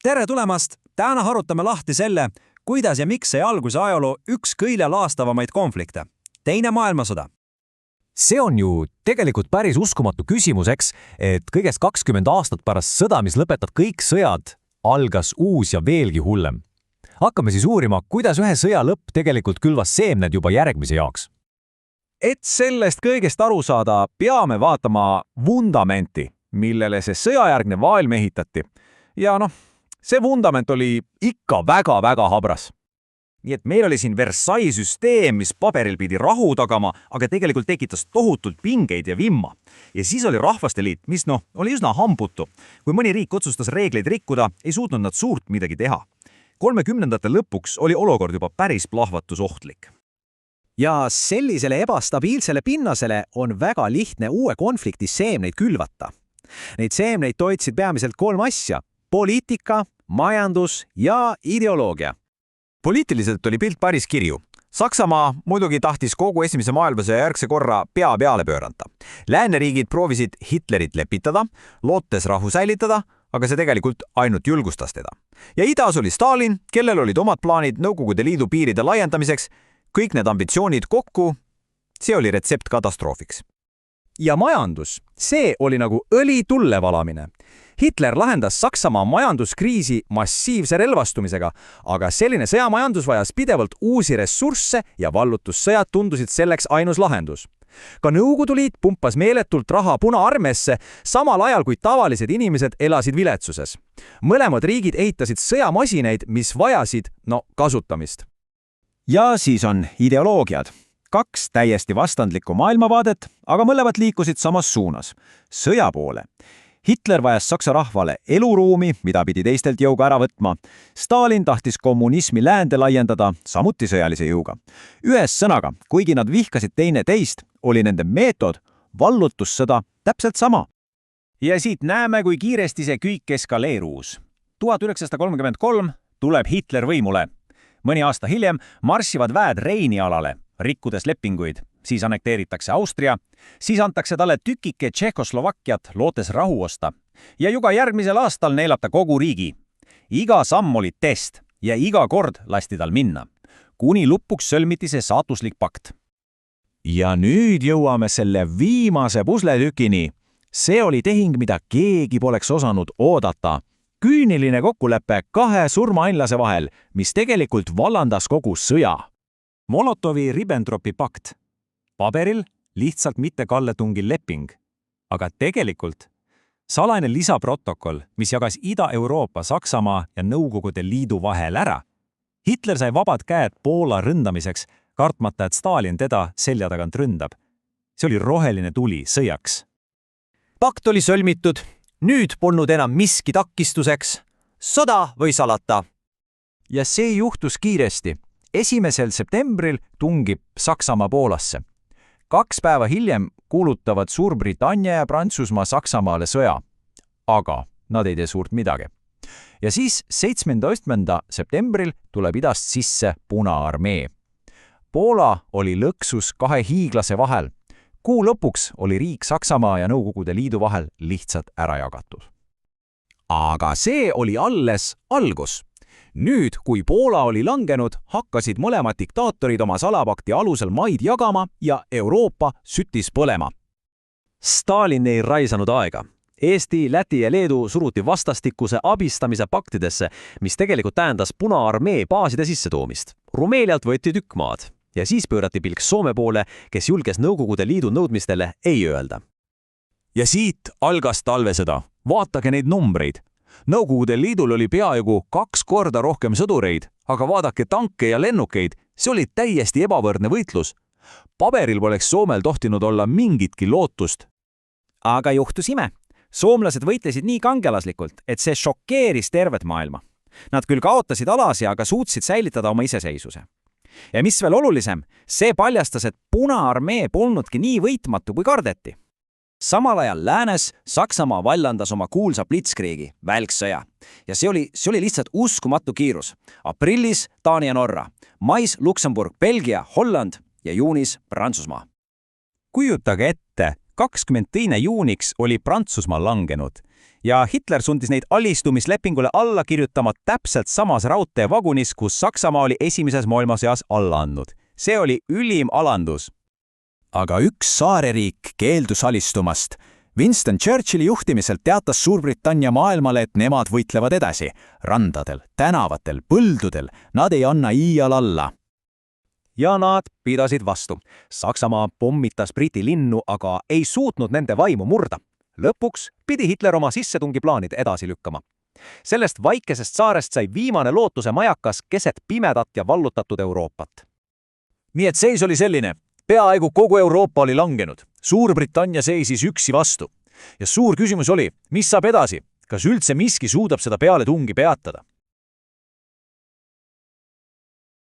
Tere tulemast! Täna harutame lahti selle, kuidas ja miks sai alguse ajaloo üks kõige laastavamaid konflikte. Teine maailmasõda. See on ju tegelikult päris uskumatu küsimuseks, et kõigest 20 aastat pärast sõda, mis lõpetad kõik sõjad, algas uus ja veelgi hullem. Hakkame siis uurima, kuidas ühe sõja lõpp tegelikult külvas seemned juba järgmise jaoks. Et sellest kõigest aru saada, peame vaatama vundamenti, millele see sõjajärgne maailm ehitati. Ja see vundament oli ikka väga-väga habras. Nii et meil oli siin Versailles süsteem, mis paberil pidi rahu tagama, aga tegelikult tekitas tohutult pingeid ja vimma. Ja siis oli Rahvaste Liit, mis oli üsna hambutu. Kui mõni riik otsustas reegleid rikkuda, ei suutnud nad suurt midagi teha. 30ndate lõpuks oli olukord juba päris plahvatusohtlik. Ja sellisele ebastabiilsele pinnasele on väga lihtne uue konflikti seemneid külvata. Neid seemneid toitsid peamiselt 3 asja: poliitika, majandus ja ideoloogia. Poliitiliselt oli pilt päris kirju. Saksamaa muidugi tahtis kogu esimese maailmasõja järgse korra pea peale pöörata. Lääneriigid proovisid Hitlerit lepitada, lootes rahu säilitada, aga see tegelikult ainult julgustas teda. Ja idas oli Stalin, kellel olid omad plaanid Nõukogude Liidu piiride laiendamiseks. Kõik need ambitsioonid kokku, see oli retsept katastroofiks. Ja majandus, see oli nagu õli tulle valamine. Hitler lahendas Saksamaa majanduskriisi massiivse relvastumisega, aga selline sõjamajandus vajas pidevalt uusi ressursse ja vallutussõjad tundusid selleks ainus lahendus. Ka Nõukogude Liit pumpas meeletult raha Punaarmeesse, samal ajal kui tavalised inimesed elasid viletsuses. Mõlemad riigid ehitasid sõjamasineid, mis vajasid kasutamist. Ja siis on ideoloogiad. 2 täiesti vastandlikku maailmavaadet, aga mõlemad liikusid samas suunas, sõja poole. Hitler vajas saksa rahvale eluruumi, mida pidi teistelt jõuga ära võtma. Stalin tahtis kommunismi läände laiendada, samuti sõjalise jõuga. Ühes sõnaga, kuigi nad vihkasid teine teist, oli nende meetod, vallutussõda, täpselt sama. Ja siit näeme, kui kiiresti see kõik eskaleerus. 1933 tuleb Hitler võimule. Mõni aasta hiljem marssivad väed Reini alale, rikkudes lepinguid. Siis annekteeritakse Austria, siis antakse talle tükike Tšehhoslovakkiat, lootes rahu osta. Ja juba järgmisel aastal neelab ta kogu riigi. Iga samm oli test ja iga kord lasti tal minna. Kuni lõpuks sõlmiti see saatuslik pakt. Ja nüüd jõuame selle viimase pusletükini. See oli tehing, mida keegi poleks osanud oodata. Küüniline kokkulepe 2 surmaainlase vahel, mis tegelikult vallandas kogu sõja. Molotovi-Ribbentropi pakt. Paberil lihtsalt mitte kalletungil leping, aga tegelikult salaine lisaprotokoll, mis jagas Ida-Euroopa, Saksamaa ja Nõukogude Liidu vahel ära. Hitler sai vabad käed Poola ründamiseks, kartmata, et Stalin teda selja tagant ründab. See oli roheline tuli sõjaks. Pakt oli sõlmitud, nüüd polnud enam miski takistuseks. Sõda või salata. Ja see juhtus kiiresti. 1. septembril tungib Saksamaa Poolasse. 2 päeva hiljem kuulutavad Suurbritannia ja Prantsusmaa Saksamaale sõja, aga nad ei tee suurt midagi. Ja siis 17. septembril tuleb idast sisse Punaarmee. Poola oli lõksus 2 hiiglase vahel. Kuu lõpuks oli riik Saksamaa ja Nõukogude Liidu vahel lihtsalt ära jagatud. Aga see oli alles algus. Nüüd, kui Poola oli langenud, hakkasid mõlemad diktaatorid oma salapakti alusel maid jagama ja Euroopa süttis põlema. Stalin ei raisanud aega. Eesti, Läti ja Leedu suruti vastastikuse abistamise paktidesse, mis tegelikult tähendas Punaarmee baaside sissetoomist. Rumeelialt võeti tükk maad ja siis pöörati pilk Soome poole, kes julges Nõukogude Liidu nõudmistele ei öelda. Ja siit algas talvesõda. Vaatage neid numbreid. Nõukogude Liidul oli peaaegu 2 korda rohkem sõdureid, aga vaadake tanke ja lennukeid, see oli täiesti ebavõrdne võitlus. Paberil poleks Soomel tohtinud olla mingitki lootust. Aga juhtus ime. Soomlased võitlesid nii kangelaslikult, et see šokeeris tervet maailma. Nad küll kaotasid alasi, aga suutsid säilitada oma iseseisvuse. Ja mis veel olulisem, see paljastas, et Punaarmee polnudki nii võitmatu kui kardeti. Samal ajal läänes Saksamaa vallandas oma kuulsa Blitzkriegi, välksõja. Ja see oli lihtsalt uskumatu kiirus. Aprillis Taani ja Norra, mais Luksemburg, Belgia, Holland ja juunis Prantsusmaa. Kujutage ette, 22. juuniks oli Prantsusmaa langenud ja Hitler sundis neid alistumislepingule alla kirjutama täpselt samas raudteevagunis, kus Saksamaa oli esimeses maailmasõjas alla andnud. See oli ülim alandus. Aga üks saareriik keeldus alistumast. Winston Churchilli juhtimisel teatas Suurbritannia maailmale, et nemad võitlevad edasi. Randadel, tänavatel, põldudel, nad ei anna iial alla. Ja nad pidasid vastu. Saksamaa pommitas Briti linnu, aga ei suutnud nende vaimu murda. Lõpuks pidi Hitler oma sissetungiplaanid edasi lükkama. Sellest vaikesest saarest sai viimane lootuse majakas keset pimedat ja vallutatud Euroopat. Nii et seis oli selline. Peaaegu kogu Euroopa oli langenud. Suurbritannia seisis üksi vastu. Ja suur küsimus oli, mis saab edasi? Kas üldse miski suudab seda pealetungi peatada?